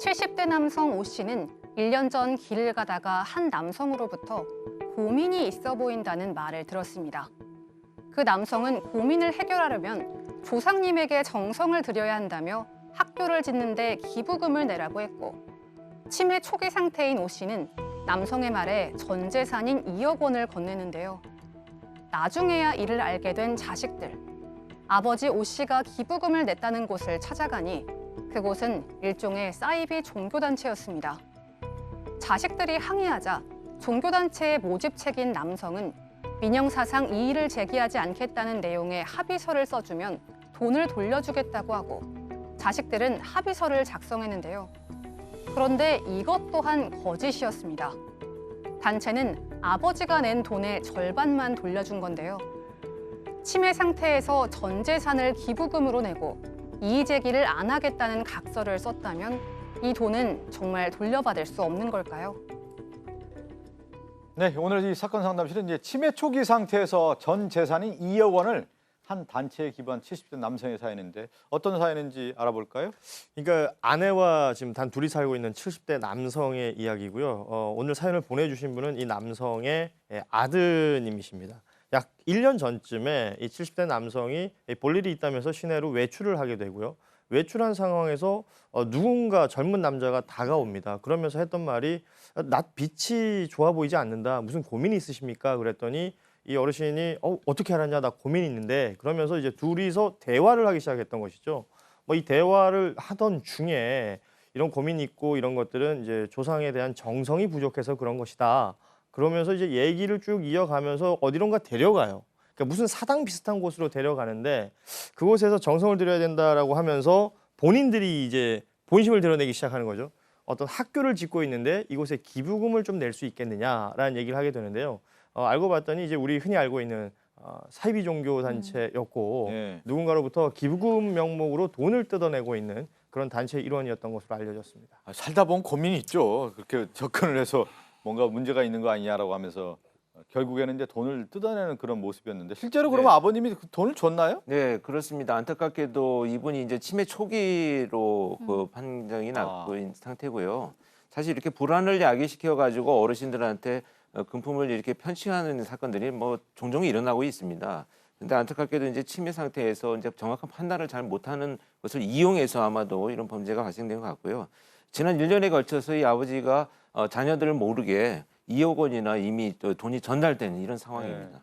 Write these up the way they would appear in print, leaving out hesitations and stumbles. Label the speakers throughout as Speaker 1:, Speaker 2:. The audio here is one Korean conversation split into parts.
Speaker 1: 70대 남성 오 씨는 1년 전 길을 가다가 한 남성으로부터 고민이 있어 보인다는 말을 들었습니다. 그 남성은 고민을 해결하려면 조상님에게 정성을 들여야 한다며 학교를 짓는데 기부금을 내라고 했고, 치매 초기 상태인 오 씨는 남성의 말에 전 재산인 2억 원을 건네는데요. 나중에야 이를 알게 된 자식들. 아버지 오 씨가 기부금을 냈다는 곳을 찾아가니 그곳은 일종의 사이비 종교단체였습니다. 자식들이 항의하자 종교단체의 모집책인 남성은 민형사상 이의를 제기하지 않겠다는 내용의 합의서를 써주면 돈을 돌려주겠다고 하고, 자식들은 합의서를 작성했는데요. 그런데 이것 또한 거짓이었습니다. 단체는 아버지가 낸 돈의 절반만 돌려준 건데요. 치매 상태에서 전 재산을 기부금으로 내고 이의 제기를 안 하겠다는 각서를 썼다면 이 돈은 정말 돌려받을 수 없는 걸까요?
Speaker 2: 네, 오늘 이 사건 상담실은 이제 치매 초기 상태에서 전 재산인 2억 원을 한 단체에 기부한 70대 남성의 사연인데 어떤 사연인지 알아볼까요?
Speaker 3: 그러니까 아내와 지금 단 둘이 살고 있는 70대 남성의 이야기고요. 오늘 사연을 보내주신 분은 이 남성의 아드님이십니다. 약 1년 전쯤에 이 70대 남성이 볼 일이 있다면서 시내로 외출을 하게 되고요. 외출한 상황에서 누군가 젊은 남자가 다가옵니다. 그러면서 했던 말이 낮 빛이 좋아 보이지 않는다. 무슨 고민이 있으십니까? 그랬더니 이 어르신이 어떻게 알았냐? 나 고민이 있는데. 그러면서 이제 둘이서 대화를 하기 시작했던 것이죠. 뭐 이 대화를 하던 중에 이런 고민이 있고 이런 것들은 이제 조상에 대한 정성이 부족해서 그런 것이다. 그러면서 이제 얘기를 쭉 이어가면서 어디론가 데려가요. 그러니까 무슨 사당 비슷한 곳으로 데려가는데 그곳에서 정성을 들여야 된다라고 하면서 본인들이 이제 본심을 드러내기 시작하는 거죠. 어떤 학교를 짓고 있는데 이곳에 기부금을 좀 낼 수 있겠느냐라는 얘기를 하게 되는데요. 알고 봤더니 이제 우리 흔히 알고 있는 사이비 종교 단체였고 누군가로부터 기부금 명목으로 돈을 뜯어내고 있는 그런 단체의 일원이었던 것으로 알려졌습니다.
Speaker 2: 살다 보면 고민이 있죠. 그렇게 접근을 해서 뭔가 문제가 있는 거 아니냐라고 하면서 결국에는 이제 돈을 뜯어내는 그런 모습이었는데 실제로 그러면 아버님이 그 돈을 줬나요?
Speaker 4: 네, 그렇습니다. 안타깝게도 이분이 이제 치매 초기로 그 판정이 났고 있는 상태고요. 사실 이렇게 불안을 야기시켜 가지고 어르신들한테 금품을 이렇게 편취하는 사건들이 뭐 종종 일어나고 있습니다. 근데 안타깝게도 이제 치매 상태에서 이제 정확한 판단을 잘 못하는 것을 이용해서 아마도 이런 범죄가 발생된 것 같고요. 지난 1년에 걸쳐서 이 아버지가 자녀들을 모르게 2억 원이나 이미 돈이 전달된 이런 상황입니다.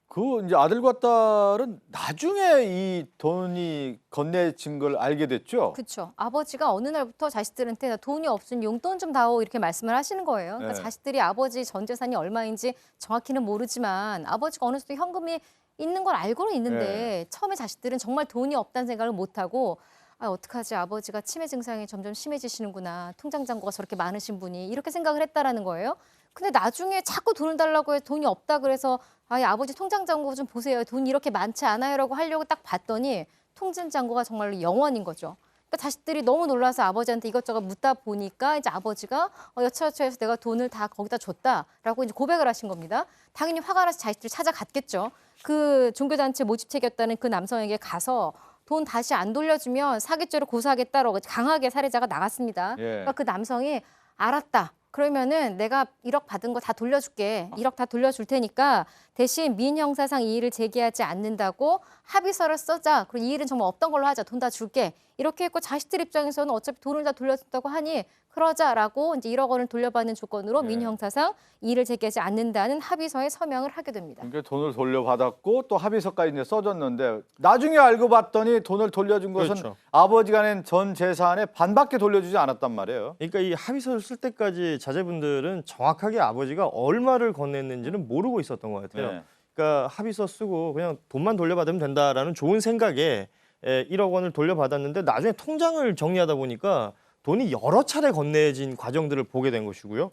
Speaker 2: 그 이제 아들과 딸은 나중에 이 돈이 건네진 걸 알게 됐죠.
Speaker 5: 그렇죠. 아버지가 어느 날부터 자식들한테 돈이 없으니 용돈 좀 다오 이렇게 말씀을 하시는 거예요. 그러니까
Speaker 2: 네.
Speaker 5: 자식들이 아버지 전 재산이 얼마인지 정확히는 모르지만 아버지가 어느 정도 현금이 있는 걸 알고는 있는데 처음에 자식들은 정말 돈이 없다는 생각을 못하고 어떡하지, 아버지가 치매 증상이 점점 심해지시는구나, 통장 잔고가 저렇게 많으신 분이, 이렇게 생각을 했다라는 거예요. 근데 나중에 자꾸 돈을 달라고 해서 돈이 없다 그래서 아버지 통장 잔고 좀 보세요, 돈이 이렇게 많지 않아요라고 하려고 딱 봤더니 통장 잔고가 정말로 0원인 거죠. 그러니까 자식들이 너무 놀라서 아버지한테 이것저것 묻다 보니까 이제 아버지가 여차저차해서 내가 돈을 다 거기다 줬다라고 이제 고백을 하신 겁니다. 당연히 화가 나서 자식들이 찾아갔겠죠. 그 종교단체 모집책이었다는 그 남성에게 가서 돈 다시 안 돌려주면 사기죄로 고소하겠다라고 강하게 사례자가 나갔습니다. 그러니까 그 남성이 알았다. 그러면은 내가 1억 받은 거 다 돌려줄게. 1억 다 돌려줄 테니까 대신 민형사상 이의를 제기하지 않는다고 합의서를 써자. 그리고 이 일은 정말 없던 걸로 하자. 돈 다 줄게. 이렇게 했고 자식들 입장에서는 어차피 돈을 다 돌려준다고 하니 그러자라고 이제 1억 원을 돌려받는 조건으로 민형사상 이의를 제기하지 않는다는 합의서에 서명을 하게 됩니다.
Speaker 2: 그러니까 돈을 돌려받았고 또 합의서까지 이제 써줬는데 나중에 알고 봤더니 돈을 돌려준 것은
Speaker 3: 그렇죠.
Speaker 2: 아버지가 낸 전 재산의 반밖에 돌려주지 않았단 말이에요.
Speaker 3: 그러니까 이 합의서를 쓸 때까지 자제분들은 정확하게 아버지가 얼마를 건넸는지는 모르고 있었던 것 같아요. 그러니까 합의서 쓰고 그냥 돈만 돌려받으면 된다라는 좋은 생각에 1억 원을 돌려받았는데 나중에 통장을 정리하다 보니까 돈이 여러 차례 건네진 과정들을 보게 된 것이고요.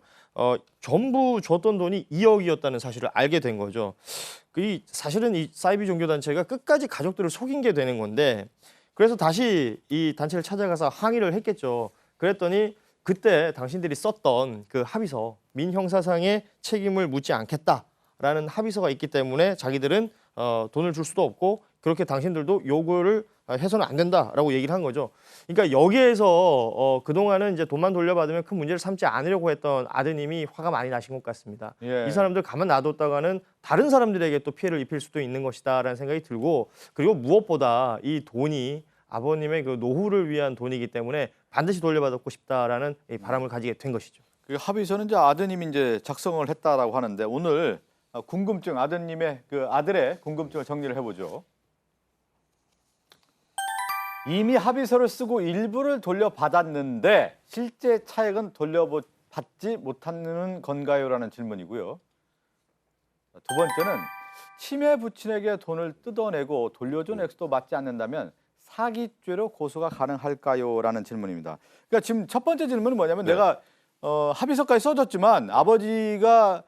Speaker 3: 전부 줬던 돈이 2억이었다는 사실을 알게 된 거죠. 사실은 이 사이비 종교단체가 끝까지 가족들을 속인 게 되는 건데 그래서 다시 이 단체를 찾아가서 항의를 했겠죠. 그랬더니 그때 당신들이 썼던 그 합의서, 민형사상의 책임을 묻지 않겠다라는 합의서가 있기 때문에 자기들은 돈을 줄 수도 없고 그렇게 당신들도 요구를 해서는 안 된다라고 얘기를 한 거죠. 그러니까 여기에서 그동안은 이제 돈만 돌려받으면 큰 문제를 삼지 않으려고 했던 아드님이 화가 많이 나신 것 같습니다.
Speaker 2: 예.
Speaker 3: 이 사람들 가만 놔뒀다가는 다른 사람들에게 또 피해를 입힐 수도 있는 것이다라는 생각이 들고, 그리고 무엇보다 이 돈이 아버님의 그 노후를 위한 돈이기 때문에 반드시 돌려받고 싶다라는 이 바람을 가지게 된 것이죠.
Speaker 2: 그 합의서는 이제 아드님이 이제 작성을 했다라고 하는데 오늘 궁금증 아드님의 그 아들의 궁금증을 정리를 해보죠. 이미 합의서를 쓰고 일부를 돌려받았는데 실제 차액은 돌려받지 못하는 건가요?라는 질문이고요. 두 번째는 치매 부친에게 돈을 뜯어내고 돌려준 액수도 맞지 않는다면 사기죄로 고소가 가능할까요?라는 질문입니다. 그러니까 지금 첫 번째 질문은 뭐냐면 내가 합의서까지 써줬지만 아버지가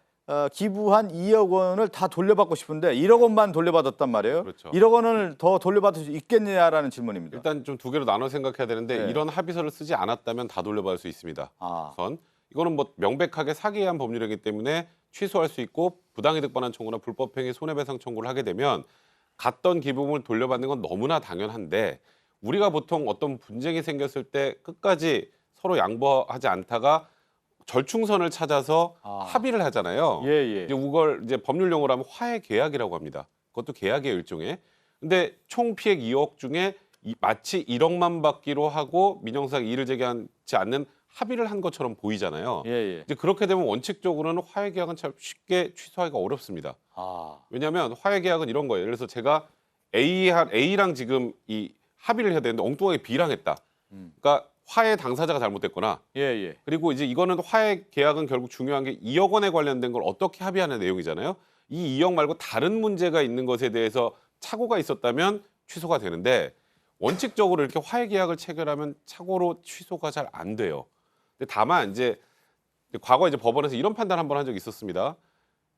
Speaker 2: 기부한 2억 원을 다 돌려받고 싶은데 1억 원만 돌려받았단 말이에요.
Speaker 6: 그렇죠.
Speaker 2: 1억 원을 더 돌려받을 수 있겠냐라는 질문입니다.
Speaker 6: 일단 좀 두 개로 나눠 생각해야 되는데
Speaker 2: 네.
Speaker 6: 이런 합의서를 쓰지 않았다면 다 돌려받을 수 있습니다.
Speaker 2: 아,
Speaker 6: 우선 이거는 뭐 명백하게 사기에 의한 법률이기 때문에 취소할 수 있고 부당이득 반환 청구나 불법행위 손해배상 청구를 하게 되면 갔던 기부금을 돌려받는 건 너무나 당연한데 우리가 보통 어떤 분쟁이 생겼을 때 끝까지 서로 양보하지 않다가 절충선을 찾아서 합의를 하잖아요.
Speaker 2: 예, 예.
Speaker 6: 이제 이걸 이제 법률 용어로 하면 화해 계약이라고 합니다. 그것도 계약의 일종의. 근데 총 피해 2억 중에 마치 1억만 받기로 하고 민형사상 이의를 제기하지 않는 합의를 한 것처럼 보이잖아요.
Speaker 2: 예, 예.
Speaker 6: 이제 그렇게 되면 원칙적으로는 화해 계약은 참 쉽게 취소하기가 어렵습니다.
Speaker 2: 아,
Speaker 6: 왜냐하면 화해 계약은 이런 거예요. 예를 들어서 제가 A랑 지금 이 합의를 해야 되는데 엉뚱하게 B랑 했다. 그러니까 화해 당사자가 잘못됐거나
Speaker 2: 예, 예.
Speaker 6: 그리고 이제 이거는 화해 계약은 결국 중요한 게 2억 원에 관련된 걸 어떻게 합의하는 내용이잖아요. 이 2억 말고 다른 문제가 있는 것에 대해서 착오가 있었다면 취소가 되는데 원칙적으로 이렇게 화해 계약을 체결하면 착오로 취소가 잘 안 돼요. 근데 다만 이제 과거 이제 법원에서 이런 판단 한번 한 적이 있었습니다.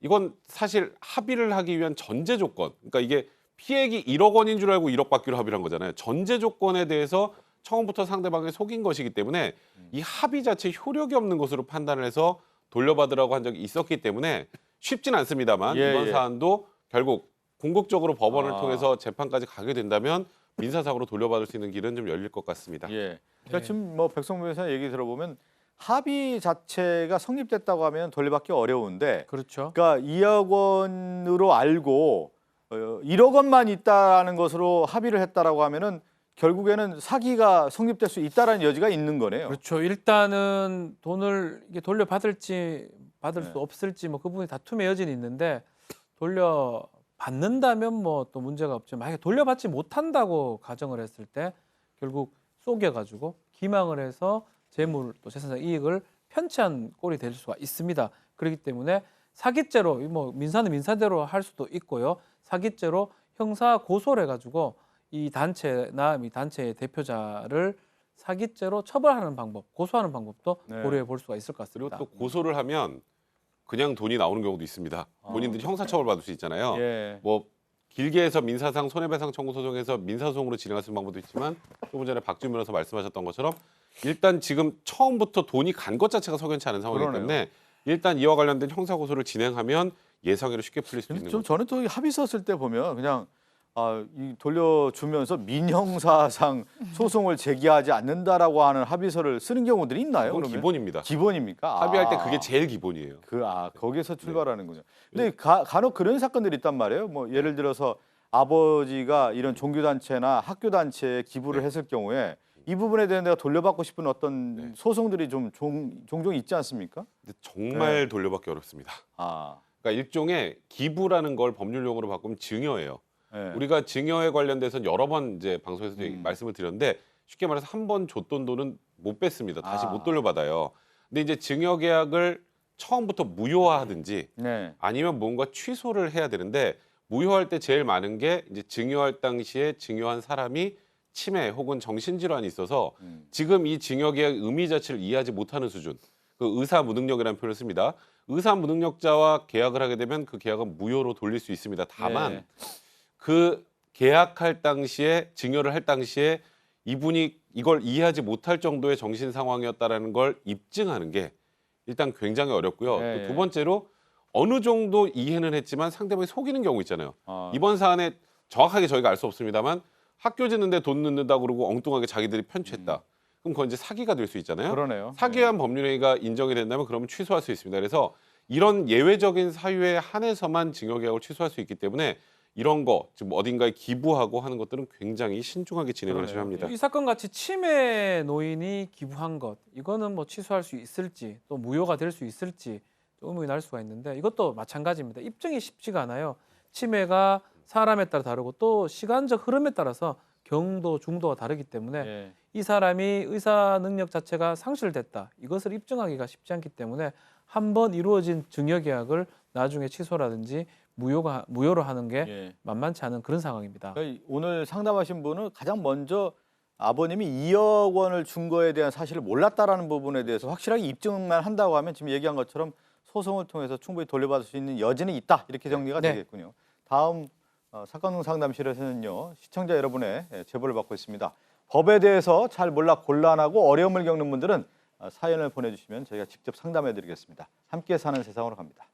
Speaker 6: 이건 사실 합의를 하기 위한 전제 조건. 그러니까 이게 피해액이 1억 원인 줄 알고 1억 받기로 합의를 한 거잖아요. 전제 조건에 대해서 처음부터 상대방을 속인 것이기 때문에 이 합의 자체 효력이 없는 것으로 판단을 해서 돌려받으라고 한 적이 있었기 때문에 쉽진 않습니다만
Speaker 2: 예,
Speaker 6: 이번
Speaker 2: 예.
Speaker 6: 사안도 결국 궁극적으로 법원을
Speaker 2: 아.
Speaker 6: 통해서 재판까지 가게 된다면 민사상으로 돌려받을 수 있는 길은 좀 열릴 것 같습니다.
Speaker 2: 예. 그러니까 지금 뭐 백성무 변호사 얘기 들어보면 합의 자체가 성립됐다고 하면 돌려받기 어려운데
Speaker 7: 그렇죠.
Speaker 2: 그러니까 2억 원으로 알고 1억 원만 있다는 것으로 합의를 했다라고 하면은 결국에는 사기가 성립될 수 있다라는 여지가 있는 거네요.
Speaker 7: 그렇죠. 일단은 돈을 이게 돌려받을지 받을
Speaker 2: 네.
Speaker 7: 수 없을지 뭐 그 부분이 다툼의 여지는 있는데 돌려받는다면 뭐 또 문제가 없지만 만약에 돌려받지 못한다고 가정을 했을 때 결국 속여가지고 기망을 해서 재물 또 재산상 이익을 편취한 꼴이 될 수가 있습니다. 그렇기 때문에 사기죄로 뭐 민사는 민사대로 할 수도 있고요. 사기죄로 형사 고소를 해가지고 이 단체나 이 단체의 대표자를 사기죄로 처벌하는 방법, 고소하는 방법도
Speaker 2: 네.
Speaker 7: 고려해 볼 수가 있을 것
Speaker 6: 그리고
Speaker 7: 같습니다.
Speaker 6: 또 고소를 하면 그냥 돈이 나오는 경우도 있습니다. 본인들이 형사처벌 받을 수 있잖아요.
Speaker 2: 예.
Speaker 6: 뭐 길게 해서 민사상 손해배상 청구 소송에서 민사소송으로 진행할 수 있는 방법도 있지만 조금 전에 박준 변호사 말씀하셨던 것처럼 일단 지금 처음부터 돈이 간 것 자체가 석연치 않은 상황이기
Speaker 2: 그러네요.
Speaker 6: 때문에 일단 이와 관련된 형사 고소를 진행하면 예상외로 쉽게 풀릴 수
Speaker 2: 근데
Speaker 6: 있는
Speaker 2: 좀
Speaker 6: 거죠.
Speaker 2: 저는 또 합의 썼을 때 보면 그냥 이 돌려주면서 민형사상 소송을 제기하지 않는다라고 하는 합의서를 쓰는 경우들이 있나요?
Speaker 6: 그건
Speaker 2: 그러면?
Speaker 6: 기본입니다.
Speaker 2: 기본입니까?
Speaker 6: 합의할 때 그게 제일 기본이에요.
Speaker 2: 거기서 출발하는군요. 근데 간혹 그런 사건들이 있단 말이에요. 뭐 예를 들어서 아버지가 이런 종교단체나 학교단체에 기부를 했을 경우에 이 부분에 대해 내가 돌려받고 싶은 어떤 소송들이 좀 종종 있지 않습니까?
Speaker 6: 근데 정말 돌려받기 어렵습니다. 그러니까 일종의 기부라는 걸 법률 용어로 바꾸면 증여예요.
Speaker 2: 네.
Speaker 6: 우리가 증여에 관련돼서는 여러 번 이제 방송에서도 말씀을 드렸는데 쉽게 말해서 한 번 줬던 돈은 못 뺐습니다. 다시 못 돌려받아요. 근데 이제 증여 계약을 처음부터 무효화하든지
Speaker 2: 네.
Speaker 6: 아니면 뭔가 취소를 해야 되는데 무효할 때 제일 많은 게 이제 증여할 당시에 증여한 사람이 치매 혹은 정신질환이 있어서 지금 이 증여 계약 의미 자체를 이해하지 못하는 수준. 그 의사 무능력이라는 표현을 씁니다. 의사 무능력자와 계약을 하게 되면 그 계약은 무효로 돌릴 수 있습니다. 다만
Speaker 2: 네.
Speaker 6: 그 계약할 당시에 증여를 할 당시에 이분이 이걸 이해하지 못할 정도의 정신 상황이었다라는 걸 입증하는 게 일단 굉장히 어렵고요.
Speaker 2: 네,
Speaker 6: 또
Speaker 2: 네.
Speaker 6: 두 번째로 어느 정도 이해는 했지만 상대방이 속이는 경우 있잖아요.
Speaker 2: 아.
Speaker 6: 이번 사안에 정확하게 저희가 알 수 없습니다만 학교 짓는데 돈 넣는다 그러고 엉뚱하게 자기들이 편취했다. 그럼 그건 이제 사기가 될 수 있잖아요.
Speaker 2: 그러네요.
Speaker 6: 사기한 법률행위가 인정이 된다면 그러면 취소할 수 있습니다. 그래서 이런 예외적인 사유에 한해서만 징역계약을 취소할 수 있기 때문에 이런 거 지금 어딘가에 기부하고 하는 것들은 굉장히 신중하게 진행을 하셔야 합니다.
Speaker 7: 이 사건 같이 치매 노인이 기부한 것 이거는 뭐 취소할 수 있을지 또 무효가 될 수 있을지 좀 의문이 날 수가 있는데 이것도 마찬가지입니다. 입증이 쉽지가 않아요. 치매가 사람에 따라 다르고 또 시간적 흐름에 따라서 경도, 중도가 다르기 때문에
Speaker 2: 예.
Speaker 7: 이 사람이 의사 능력 자체가 상실됐다. 이것을 입증하기가 쉽지 않기 때문에 한 번 이루어진 증여계약을 나중에 취소라든지 무효로 하는 게
Speaker 2: 예.
Speaker 7: 만만치 않은 그런 상황입니다.
Speaker 2: 그러니까 오늘 상담하신 분은 가장 먼저 아버님이 2억 원을 준 거에 대한 사실을 몰랐다라는 부분에 대해서 확실하게 입증만 한다고 하면 지금 얘기한 것처럼 소송을 통해서 충분히 돌려받을 수 있는 여지는 있다. 이렇게 정리가
Speaker 7: 네.
Speaker 2: 되겠군요. 다음 사건 상담실에서는요. 시청자 여러분의 제보를 받고 있습니다. 법에 대해서 잘 몰라 곤란하고 어려움을 겪는 분들은 사연을 보내주시면 저희가 직접 상담해드리겠습니다. 함께 사는 세상으로 갑니다.